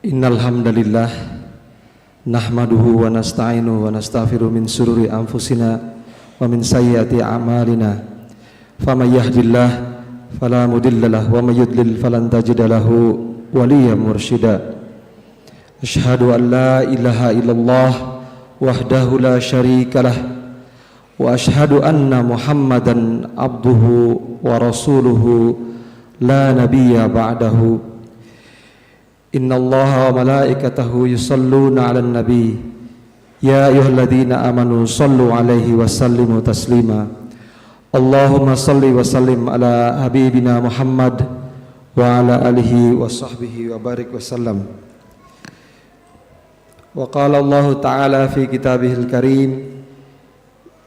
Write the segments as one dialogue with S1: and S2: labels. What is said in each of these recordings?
S1: Innal hamdalillah nahmaduhu wa nasta'inuhu wa nastaghfiruh min shururi anfusina wa min sayyiati a'malina. Faman yahdihillahu fala mudhillalah wa may yudlil falan tajida lahu waliyyan mursyida. Asyhadu an la ilaha illallah wahdahu la syarikalah wa asyhadu anna Muhammadan abduhu wa rasuluhu la nabiyya ba'dahu. Innallaha wa malaikatahu yusalluna 'alan nabi ya ayyuhalladzina amanu sallu 'alaihi wa sallimu taslima. Allahumma salli wa sallim ala habibina Muhammad wa ala alihi wa sahbihi wa barik wa sallam. Wa qala Allah ta'ala fi kitabihil karim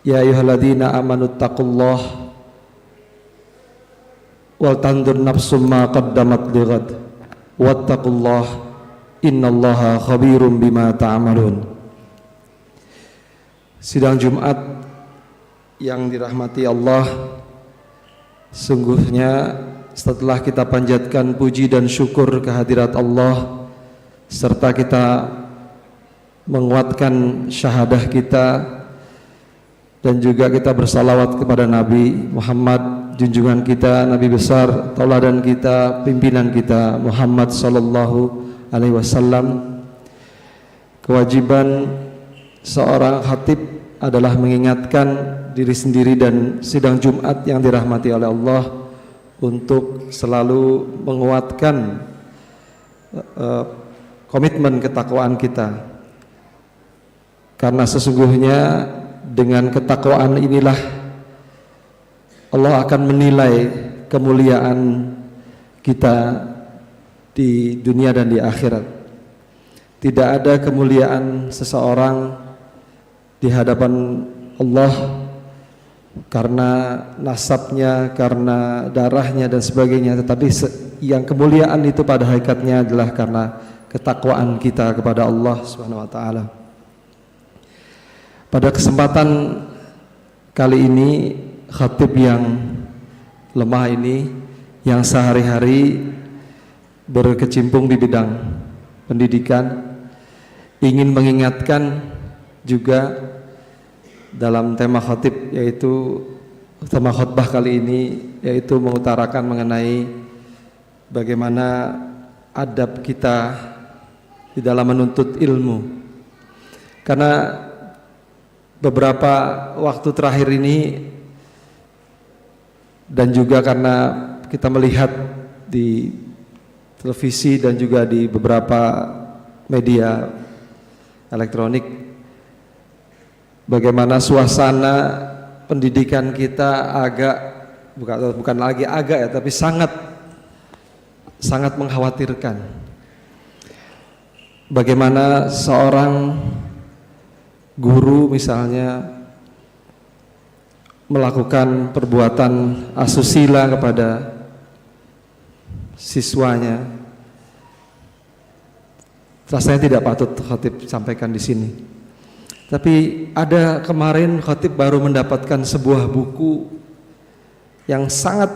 S1: ya ayyuhalladzina amanu taqullaha wal tandur nafsum ma qaddamat lighad wattaqullah innallaha khabirum bima ta'malun. Sidang Jumat yang dirahmati Allah, sungguhnya setelah kita panjatkan puji dan syukur kehadirat Allah serta kita menguatkan syahadah kita dan juga kita bersalawat kepada Nabi Muhammad, junjungan kita, Nabi besar, tauladan kita, pimpinan kita Muhammad sallallahu alaihi wasallam. Kewajiban seorang khatib adalah mengingatkan diri sendiri dan sidang Jumat yang dirahmati oleh Allah untuk selalu menguatkan komitmen ketakwaan kita. Karena sesungguhnya dengan ketakwaan inilah Allah akan menilai kemuliaan kita di dunia dan di akhirat. Tidak ada kemuliaan seseorang di hadapan Allah karena nasabnya, karena darahnya dan sebagainya, tetapi yang kemuliaan itu pada hakikatnya adalah karena ketakwaan kita kepada Allah Subhanahu wa taala. Pada kesempatan kali ini khatib yang lemah ini, yang sehari-hari berkecimpung di bidang pendidikan, ingin mengingatkan juga dalam tema khatib, yaitu tema khutbah kali ini, yaitu mengutarakan mengenai bagaimana adab kita di dalam menuntut ilmu. Karena beberapa waktu terakhir ini dan juga karena kita melihat di televisi dan juga di beberapa media elektronik bagaimana suasana pendidikan kita bukan lagi agak ya, tapi sangat mengkhawatirkan. Bagaimana seorang guru misalnya melakukan perbuatan asusila kepada siswanya, rasanya tidak patut khatib sampaikan di sini. Tapi ada kemarin khatib baru mendapatkan sebuah buku yang sangat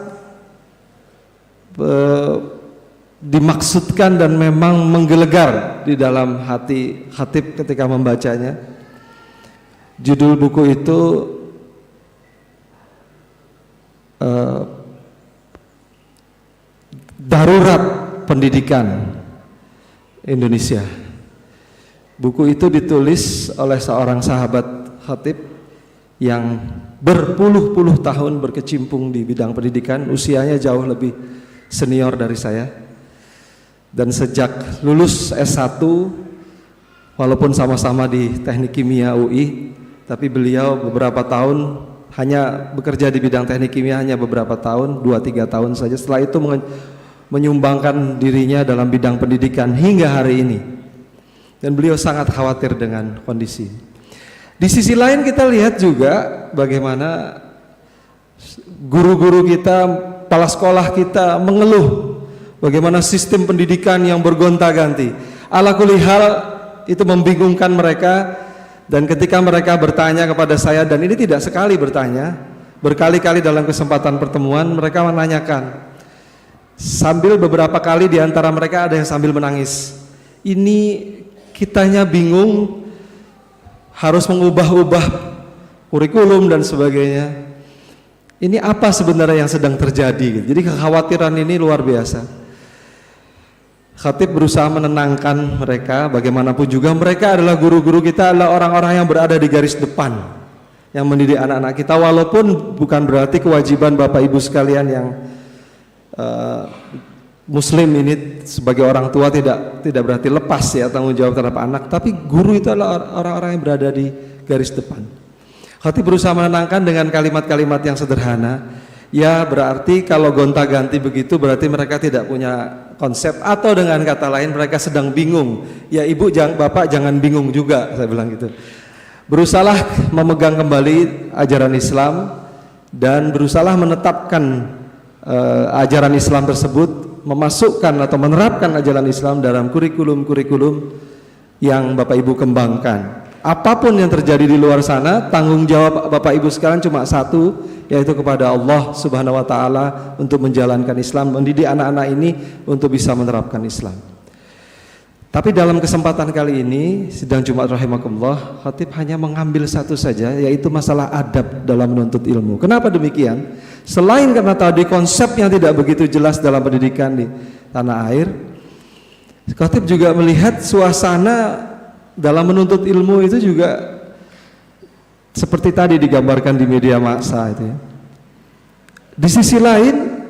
S1: dimaksudkan dan memang menggelegar di dalam hati khatib ketika membacanya. Judul buku itu Darurat Pendidikan Indonesia. Buku itu ditulis oleh seorang sahabat khatib yang berpuluh-puluh tahun berkecimpung di bidang pendidikan, usianya jauh lebih senior dari saya. Dan sejak lulus S1, walaupun sama-sama di Teknik Kimia UI, tapi beliau beberapa tahun hanya bekerja di bidang teknik kimia hanya beberapa tahun, 2-3 tahun saja. Setelah itu menyumbangkan dirinya dalam bidang pendidikan hingga hari ini. Dan beliau sangat khawatir dengan kondisi. Di sisi lain kita lihat juga bagaimana guru-guru kita, kepala sekolah kita mengeluh bagaimana sistem pendidikan yang bergonta-ganti. Ala kulli hal itu membingungkan mereka. Dan ketika mereka bertanya kepada saya, dan ini tidak sekali bertanya, berkali-kali dalam kesempatan pertemuan mereka menanyakan, sambil beberapa kali di antara mereka ada yang sambil menangis. ini kitanya bingung, harus mengubah-ubah kurikulum dan sebagainya. Ini apa sebenarnya yang sedang terjadi? Jadi kekhawatiran ini luar biasa. Khatib berusaha menenangkan mereka, bagaimanapun juga mereka adalah guru-guru kita, adalah orang-orang yang berada di garis depan, yang mendidik anak-anak kita, walaupun bukan berarti kewajiban Bapak Ibu sekalian yang Muslim ini sebagai orang tua tidak berarti lepas ya tanggung jawab terhadap anak, tapi guru itu adalah orang-orang yang berada di garis depan. Khatib berusaha menenangkan dengan kalimat-kalimat yang sederhana. Ya berarti kalau gonta-ganti begitu berarti mereka tidak punya konsep, atau dengan kata lain mereka sedang bingung. Ya ibu, bapak jangan bingung juga, saya bilang gitu. Berusahalah memegang kembali ajaran Islam dan berusahalah menetapkan ajaran Islam tersebut, memasukkan atau menerapkan ajaran Islam dalam kurikulum-kurikulum yang Bapak Ibu kembangkan. Apapun yang terjadi di luar sana, tanggung jawab Bapak Ibu sekalian cuma satu, yaitu kepada Allah Subhanahu wa taala untuk menjalankan Islam, mendidik anak-anak ini untuk bisa menerapkan Islam. Tapi dalam kesempatan kali ini sidang Jumat rahimakumullah, khatib hanya mengambil satu saja, yaitu masalah adab dalam menuntut ilmu. Kenapa demikian? Selain karena tadi konsep yang tidak begitu jelas dalam pendidikan di tanah air, khatib juga melihat suasana dalam menuntut ilmu itu juga seperti tadi digambarkan di media massa itu ya. Di sisi lain,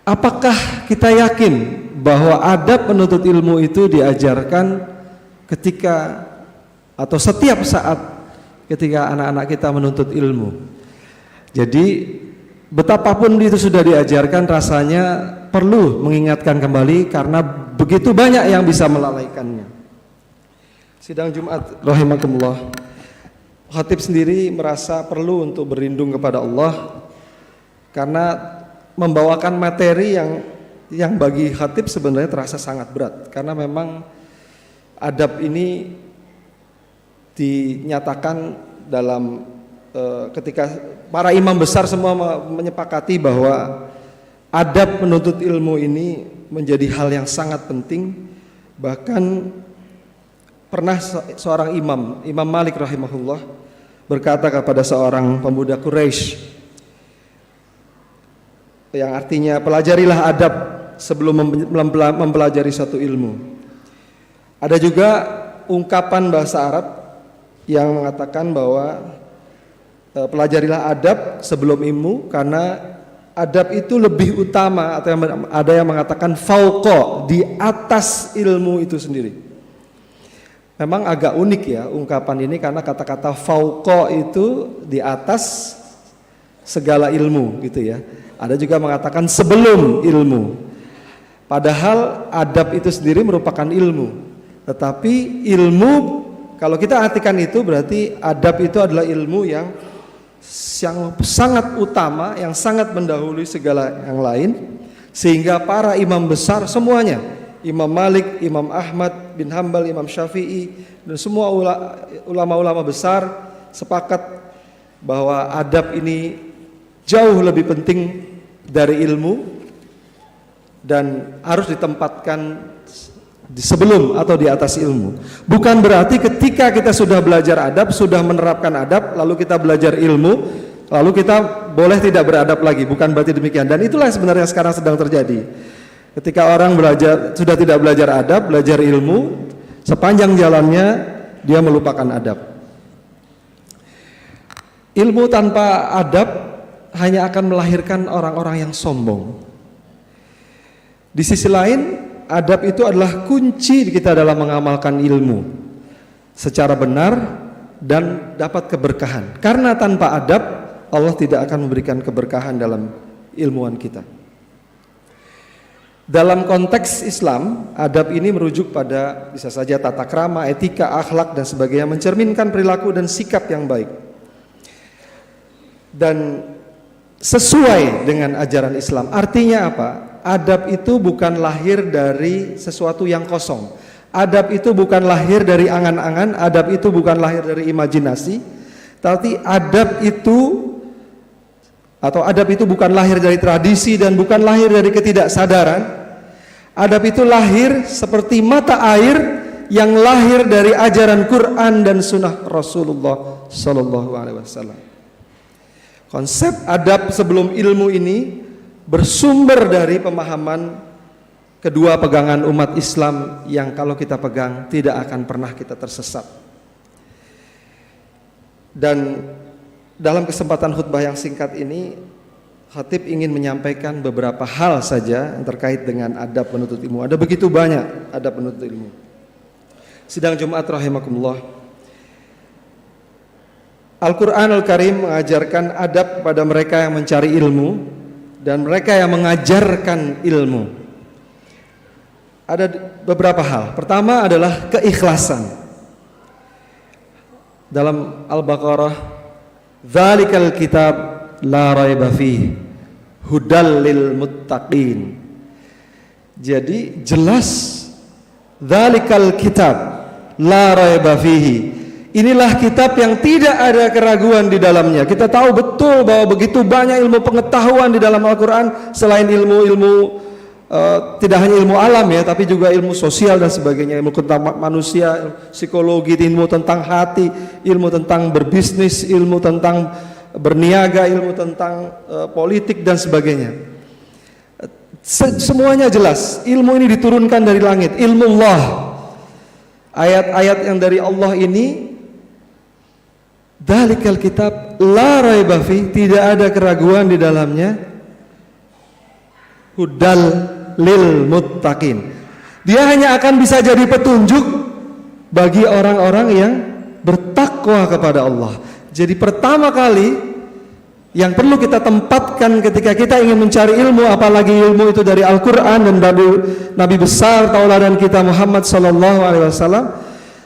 S1: apakah kita yakin bahwa adab menuntut ilmu itu diajarkan ketika atau setiap saat ketika anak-anak kita menuntut ilmu? Jadi betapapun itu sudah diajarkan, rasanya perlu mengingatkan kembali karena begitu banyak yang bisa melalaikannya. Sidang Jumat rahimakumullah, khatib sendiri merasa perlu untuk berlindung kepada Allah karena membawakan materi yang bagi khatib sebenarnya terasa sangat berat, karena memang adab ini dinyatakan dalam ketika para imam besar semua menyepakati bahwa adab menuntut ilmu ini menjadi hal yang sangat penting. Bahkan pernah seorang Imam Malik rahimahullah berkata kepada seorang pemuda Quraisy, yang artinya pelajarilah adab sebelum mempelajari satu ilmu. Ada juga ungkapan bahasa Arab yang mengatakan bahwa pelajarilah adab sebelum ilmu, karena adab itu lebih utama, atau ada yang mengatakan fauqa, di atas ilmu itu sendiri. Memang agak unik ya ungkapan ini, karena kata-kata fauqa itu di atas segala ilmu gitu ya. Ada juga mengatakan sebelum ilmu. Padahal adab itu sendiri merupakan ilmu. Tetapi ilmu, kalau kita artikan itu berarti adab itu adalah ilmu yang sangat utama, yang sangat mendahului segala yang lain, sehingga para imam besar semuanya, Imam Malik, Imam Ahmad bin Hambal, Imam Syafi'i, dan semua ulama-ulama besar sepakat bahwa adab ini jauh lebih penting dari ilmu dan harus ditempatkan sebelum atau di atas ilmu. Bukan berarti ketika kita sudah belajar adab, sudah menerapkan adab, lalu kita belajar ilmu, lalu kita boleh tidak beradab lagi. Bukan berarti demikian. Dan itulah sebenarnya sekarang sedang terjadi. Ketika orang sudah tidak belajar adab, belajar ilmu, sepanjang jalannya dia melupakan adab. Ilmu tanpa adab hanya akan melahirkan orang-orang yang sombong. Di sisi lain, adab itu adalah kunci kita dalam mengamalkan ilmu secara benar dan dapat keberkahan. Karena tanpa adab, Allah tidak akan memberikan keberkahan dalam ilmuwan kita. Dalam konteks Islam, adab ini merujuk pada bisa saja tata krama, etika, akhlak dan sebagainya, mencerminkan perilaku dan sikap yang baik. Dan sesuai dengan ajaran Islam. Artinya apa? Adab itu bukan lahir dari sesuatu yang kosong. Adab itu bukan lahir dari angan-angan, adab itu bukan lahir dari imajinasi, tapi adab itu bukan lahir dari tradisi dan bukan lahir dari ketidaksadaran. Adab itu lahir seperti mata air yang lahir dari ajaran Quran dan sunnah Rasulullah Sallallahu Alaihi Wasallam. Konsep adab sebelum ilmu ini bersumber dari pemahaman kedua pegangan umat Islam yang kalau kita pegang tidak akan pernah kita tersesat. Dan dalam kesempatan khutbah yang singkat ini, khatib ingin menyampaikan beberapa hal saja yang terkait dengan adab penuntut ilmu. Ada begitu banyak adab penuntut ilmu. Sidang Jumat rahimakumullah. Al-Quran Al-Karim mengajarkan adab kepada mereka yang mencari ilmu dan mereka yang mengajarkan ilmu. Ada beberapa hal. Pertama adalah keikhlasan. Dalam Al-Baqarah, "Dzalikal kitab la raiba fihi hudal lil muttaqin." Jadi jelas, dzalikal kitab la raiba fihi. Inilah kitab yang tidak ada keraguan di dalamnya. Kita tahu betul bahwa begitu banyak ilmu pengetahuan di dalam Al-Quran selain ilmu-ilmu tidak hanya ilmu alam ya, tapi juga ilmu sosial dan sebagainya, ilmu tentang manusia, psikologi, ilmu tentang hati, ilmu tentang berbisnis, ilmu tentang berniaga, ilmu tentang politik dan sebagainya. Semuanya jelas. Ilmu ini diturunkan dari langit, ilmu Allah. Ayat-ayat yang dari Allah ini, dzalikal kitab la raiba fi, tidak ada keraguan di dalamnya, hudal lil muttaqin. Dia hanya akan bisa jadi petunjuk bagi orang-orang yang bertakwa kepada Allah. Jadi pertama kali yang perlu kita tempatkan ketika kita ingin mencari ilmu, apalagi ilmu itu dari Al-Quran dan Nabi besar tauladan kita Muhammad Sallallahu Alaihi Wasallam,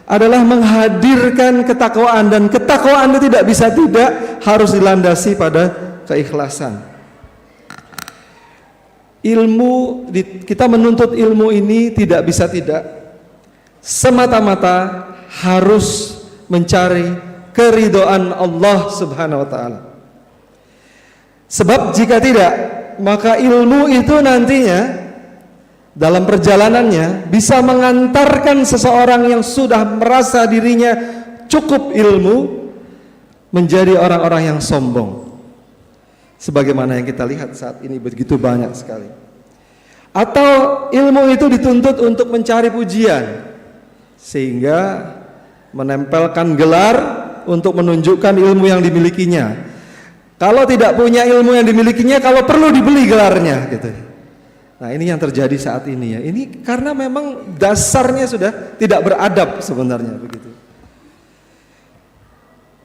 S1: adalah menghadirkan ketakwaan. Dan ketakwaan itu tidak bisa tidak, harus dilandasi pada keikhlasan. Kita menuntut ilmu ini tidak bisa tidak, semata-mata harus mencari keridhaan Allah Subhanahu wa taala. Sebab jika tidak, maka ilmu itu nantinya dalam perjalanannya bisa mengantarkan seseorang yang sudah merasa dirinya cukup ilmu menjadi orang-orang yang sombong. Sebagaimana yang kita lihat saat ini begitu banyak sekali. Atau ilmu itu dituntut untuk mencari pujian, sehingga menempelkan gelar untuk menunjukkan ilmu yang dimilikinya. Kalau tidak punya ilmu yang dimilikinya, kalau perlu dibeli gelarnya gitu. Nah, ini yang terjadi saat ini ya. Ini karena memang dasarnya sudah tidak beradab sebenarnya begitu.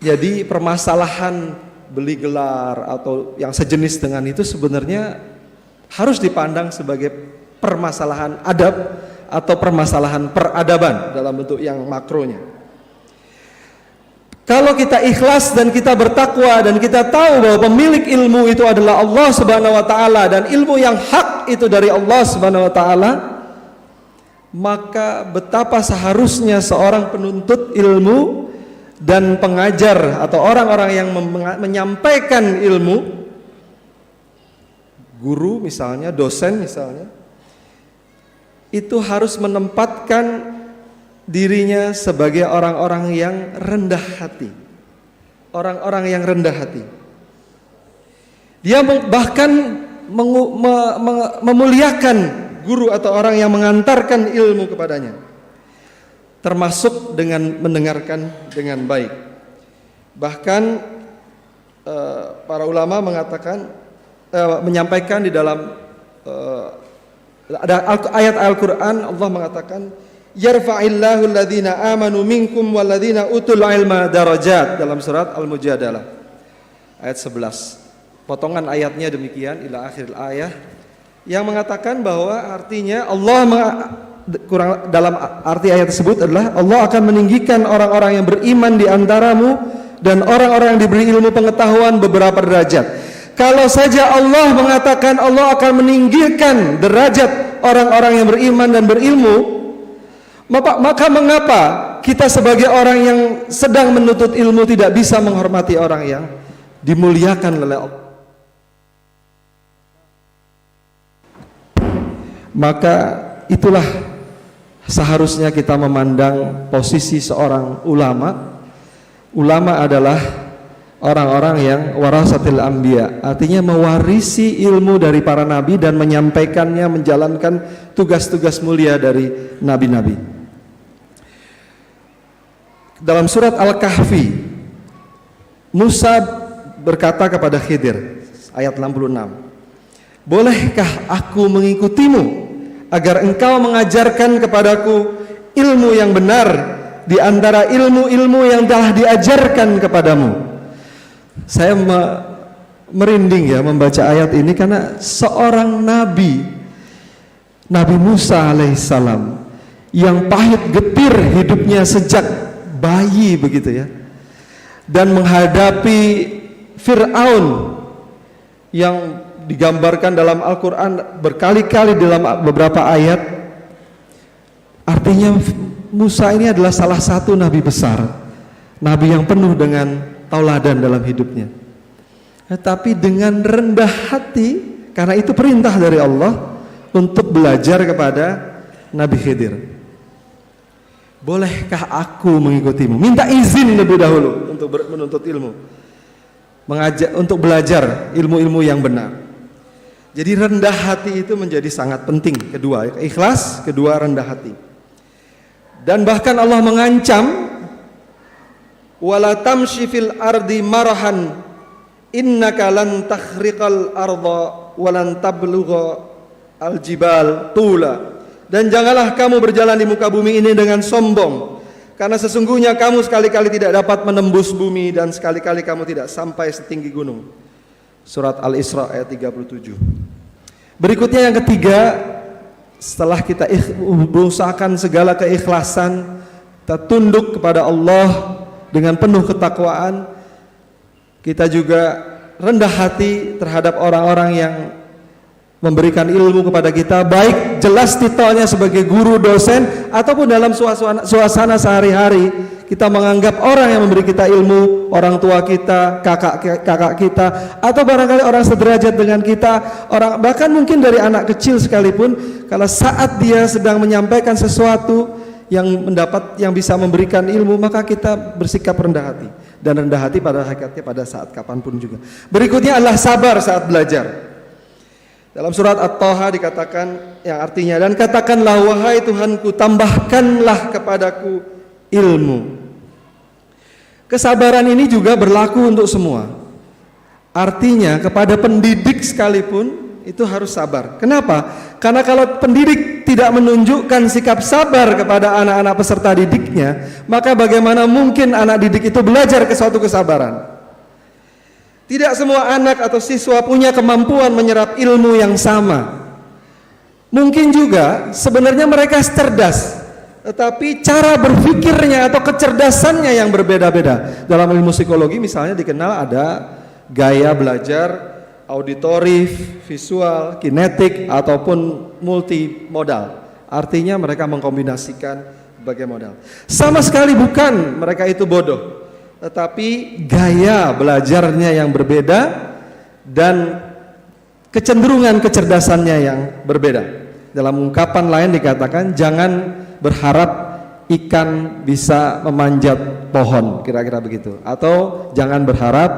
S1: Jadi permasalahan beli gelar atau yang sejenis dengan itu sebenarnya harus dipandang sebagai permasalahan adab atau permasalahan peradaban dalam bentuk yang makronya. Kalau kita ikhlas dan kita bertakwa dan kita tahu bahwa pemilik ilmu itu adalah Allah Subhanahu wa taala dan ilmu yang hak itu dari Allah Subhanahu wa taala, maka betapa seharusnya seorang penuntut ilmu dan pengajar atau orang-orang yang menyampaikan ilmu, guru misalnya, dosen misalnya, itu harus menempatkan dirinya sebagai orang-orang yang rendah hati. Orang-orang yang rendah hati. Dia bahkan memuliakan guru atau orang yang mengantarkan ilmu kepadanya, termasuk dengan mendengarkan dengan baik. Bahkan para ulama mengatakan, menyampaikan di dalam ada ayat Al-Quran, Allah mengatakan, yarfa'illahu alladhina amanu minkum walladhina utul ilma darajat, dalam surat Al-Mujadalah ayat 11. Potongan ayatnya demikian ila akhir ayat, yang mengatakan bahwa artinya kurang dalam arti ayat tersebut adalah Allah akan meninggikan orang-orang yang beriman di antaramu dan orang-orang yang diberi ilmu pengetahuan beberapa derajat. Kalau saja Allah mengatakan Allah akan meninggikan derajat orang-orang yang beriman dan berilmu, maka mengapa kita sebagai orang yang sedang menuntut ilmu tidak bisa menghormati orang yang dimuliakan oleh Allah? Maka itulah seharusnya kita memandang posisi seorang ulama. Ulama adalah orang-orang yang warasatil anbiya, artinya mewarisi ilmu dari para nabi dan menyampaikannya, menjalankan tugas-tugas mulia dari nabi-nabi. Dalam surat Al-Kahfi, Musa berkata kepada Khidir, ayat 66, bolehkah aku mengikutimu agar engkau mengajarkan kepadaku ilmu yang benar di antara ilmu-ilmu yang telah diajarkan kepadamu. Saya merinding ya membaca ayat ini karena seorang nabi, Nabi Musa alaihissalam, yang pahit getir hidupnya sejak bayi begitu ya, dan menghadapi Fir'aun yang digambarkan dalam Al-Quran berkali-kali dalam beberapa ayat. Artinya Musa ini adalah salah satu nabi besar, nabi yang penuh dengan tauladan dalam hidupnya. Tetapi dengan rendah hati, karena itu perintah dari Allah untuk belajar kepada Nabi Khidir. Bolehkah aku mengikutimu? Minta izin lebih dahulu untuk menuntut ilmu, untuk belajar ilmu-ilmu yang benar. Jadi rendah hati itu menjadi sangat penting. Kedua, ikhlas. Kedua, rendah hati. Dan bahkan Allah mengancam, wala tamshi fil ardi marahan innaka lan takhriqal arda wa lan tablugha al jibal tula. Dan janganlah kamu berjalan di muka bumi ini dengan sombong, karena sesungguhnya kamu sekali-kali tidak dapat menembus bumi dan sekali-kali kamu tidak sampai setinggi gunung. Surat Al-Isra ayat 37. Berikutnya yang ketiga, setelah kita berusahakan segala keikhlasan, kita tunduk kepada Allah dengan penuh ketakwaan, kita juga rendah hati terhadap orang-orang yang memberikan ilmu kepada kita, baik jelas titelnya sebagai guru, dosen, ataupun dalam suasana sehari-hari kita menganggap orang yang memberi kita ilmu, orang tua kita, kakak kita, atau barangkali orang sederajat dengan kita, orang bahkan mungkin dari anak kecil sekalipun, kalau saat dia sedang menyampaikan sesuatu yang bisa memberikan ilmu, maka kita bersikap rendah hati, dan rendah hati pada hakikatnya pada saat kapanpun juga. Berikutnya adalah sabar saat belajar. Dalam surat At-Taha dikatakan, yang artinya, dan katakanlah wahai Tuhanku, tambahkanlah kepadaku ilmu. Kesabaran ini juga berlaku untuk semua. Artinya kepada pendidik sekalipun itu harus sabar. Kenapa? Karena kalau pendidik tidak menunjukkan sikap sabar kepada anak-anak peserta didiknya, maka bagaimana mungkin anak didik itu belajar ke suatu kesabaran? Tidak semua anak atau siswa punya kemampuan menyerap ilmu yang sama. Mungkin juga sebenarnya mereka cerdas, tetapi cara berpikirnya atau kecerdasannya yang berbeda-beda. Dalam ilmu psikologi misalnya dikenal ada gaya belajar auditorif, visual, kinetik, ataupun multimodal. Artinya mereka mengkombinasikan berbagai modal. Sama sekali bukan mereka itu bodoh, tetapi gaya belajarnya yang berbeda dan kecenderungan kecerdasannya yang berbeda. Dalam ungkapan lain dikatakan, jangan berharap ikan bisa memanjat pohon, kira-kira begitu. Atau jangan berharap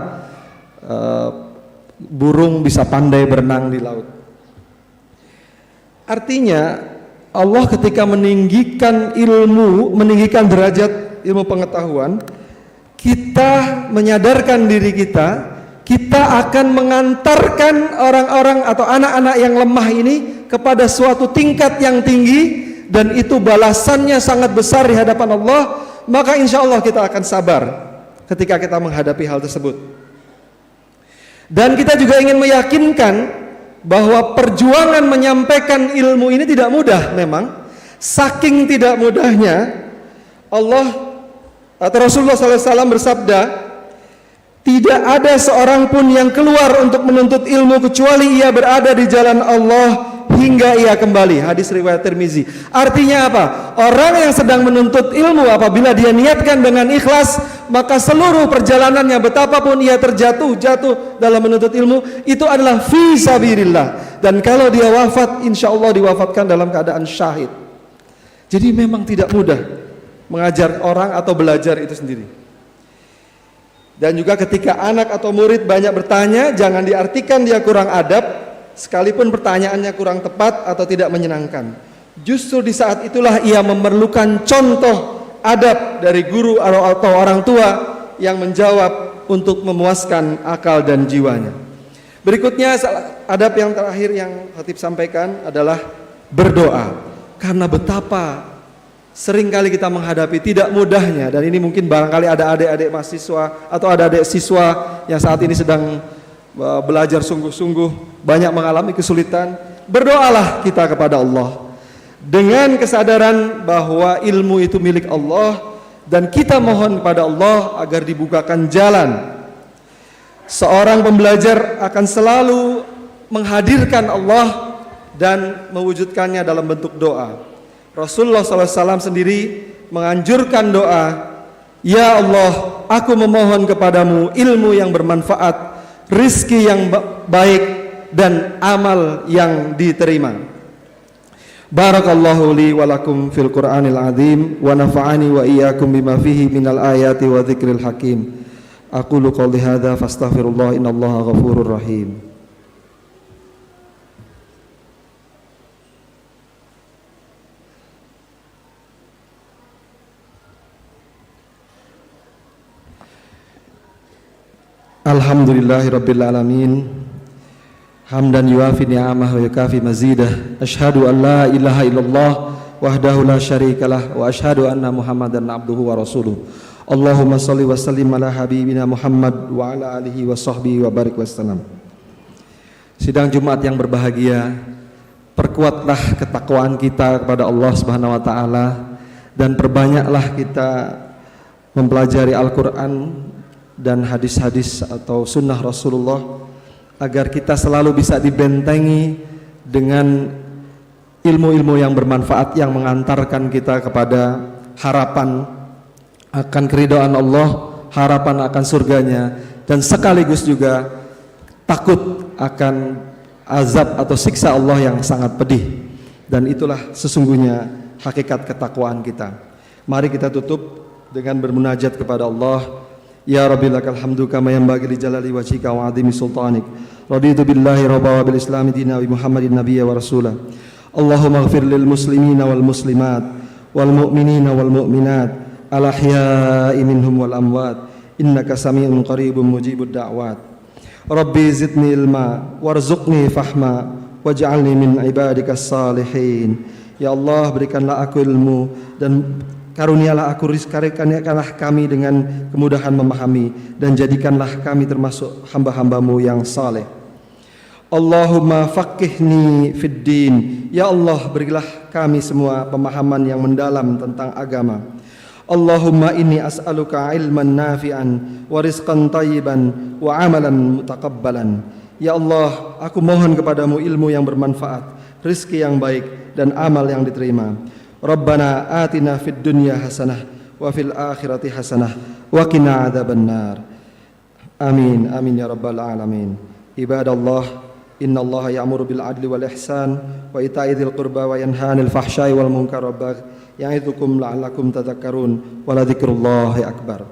S1: burung bisa pandai berenang di laut. Artinya Allah ketika meninggikan ilmu, meninggikan derajat ilmu pengetahuan, kita menyadarkan diri kita akan mengantarkan orang-orang atau anak-anak yang lemah ini kepada suatu tingkat yang tinggi, dan itu balasannya sangat besar di hadapan Allah. Maka insya Allah kita akan sabar ketika kita menghadapi hal tersebut. Dan kita juga ingin meyakinkan bahwa perjuangan menyampaikan ilmu ini tidak mudah memang. Saking tidak mudahnya, Allah atau Rasulullah SAW bersabda, tidak ada seorang pun yang keluar untuk menuntut ilmu kecuali ia berada di jalan Allah hingga ia kembali. Hadis riwayat Tirmizi. Artinya apa? Orang yang sedang menuntut ilmu, apabila dia niatkan dengan ikhlas, maka seluruh perjalanannya betapapun ia jatuh dalam menuntut ilmu, itu adalah fi sabilillah, Dan kalau dia wafat, insya Allah diwafatkan dalam keadaan syahid. Jadi memang tidak mudah mengajar orang atau belajar itu sendiri. Dan juga ketika anak atau murid banyak bertanya, jangan diartikan dia kurang adab, sekalipun pertanyaannya kurang tepat atau tidak menyenangkan. Justru di saat itulah ia memerlukan contoh adab dari guru atau orang tua yang menjawab untuk memuaskan akal dan jiwanya. Berikutnya adab yang terakhir yang khatib sampaikan adalah berdoa. Karena betapa seringkali kita menghadapi tidak mudahnya, dan ini mungkin barangkali ada adik-adik mahasiswa atau ada adik siswa yang saat ini sedang belajar sungguh-sungguh, banyak mengalami kesulitan. Berdoalah kita kepada Allah dengan kesadaran bahwa ilmu itu milik Allah, dan kita mohon kepada Allah agar dibukakan jalan. Seorang pembelajar akan selalu menghadirkan Allah dan mewujudkannya dalam bentuk doa. Rasulullah SAW sendiri menganjurkan doa, ya Allah, aku memohon kepadamu ilmu yang bermanfaat, rizki yang baik, dan amal yang diterima. Barakallahu li wa lakum fil Qur'anil azim wa nafa'ani wa iyyakum bima fihi minal ayati wa dzikril hakim. Aqulu qouli hadza fastaghfirullah innallaha ghafurur rahim. Alhamdulillahirabbil alamin. Hamdan yuafi ni'amah wa yukafi mazidah. Asyhadu an la ilaha illallah wahdahu la syarikalah wa asyhadu anna Muhammadan abduhu wa rasuluh. Allahumma shalli wa sallim ala habibina Muhammad wa ala alihi wa sahbihi wa barik wassalam. Sidang Jumat yang berbahagia, perkuatlah ketakwaan kita kepada Allah Subhanahu wa taala dan perbanyaklah kita mempelajari Al-Qur'an dan hadis-hadis atau sunnah Rasulullah agar kita selalu bisa dibentengi dengan ilmu-ilmu yang bermanfaat yang mengantarkan kita kepada harapan akan keridhaan Allah, harapan akan surganya, dan sekaligus juga takut akan azab atau siksa Allah yang sangat pedih. Dan itulah sesungguhnya hakikat ketakwaan kita. Mari kita tutup dengan bermunajat kepada Allah. Ya Rabbi lakal hamdu kama yanbaghi li jalali wajhika wa 'azimi sultanik. Raditu billahi rabba wa bil islami dina wa Muhammadin nabiyya wa rasula. Allahumma ighfir lil muslimina wal muslimat wal mu'minina wal mu'minat al ahya'i minhum wal amwat innaka sami'un qaribun mujibud da'wat. Rabbi zidni ilma warzuqni fahma waj'alni min ibadikas salihin. Ya Allah, berikanlah aku ilmu dan karunialah aku karuniakanlah kami dengan kemudahan memahami, dan jadikanlah kami termasuk hamba-hambamu yang saleh. Allahumma faqihni fid din. Ya Allah, berilah kami semua pemahaman yang mendalam tentang agama. Allahumma inni as'aluka ilman nafi'an wa rizqan tayyiban wa amalan mutaqabbalan. Ya Allah, aku mohon kepadamu ilmu yang bermanfaat, rizki yang baik, dan amal yang diterima. Rabbana atina fid dunya hasanah wa fil akhirati hasanah wa qina adzabannar. Amin amin ya rabbal alamin. Ibadallah, innallaha ya'muru bil adli wal ihsan wa ita'i dzil qurba wa yanha 'anil fahsya'i wal munkar wa baghi ya'idzukum la'allakum tadhakkarun wa la dzikrullahi akbar.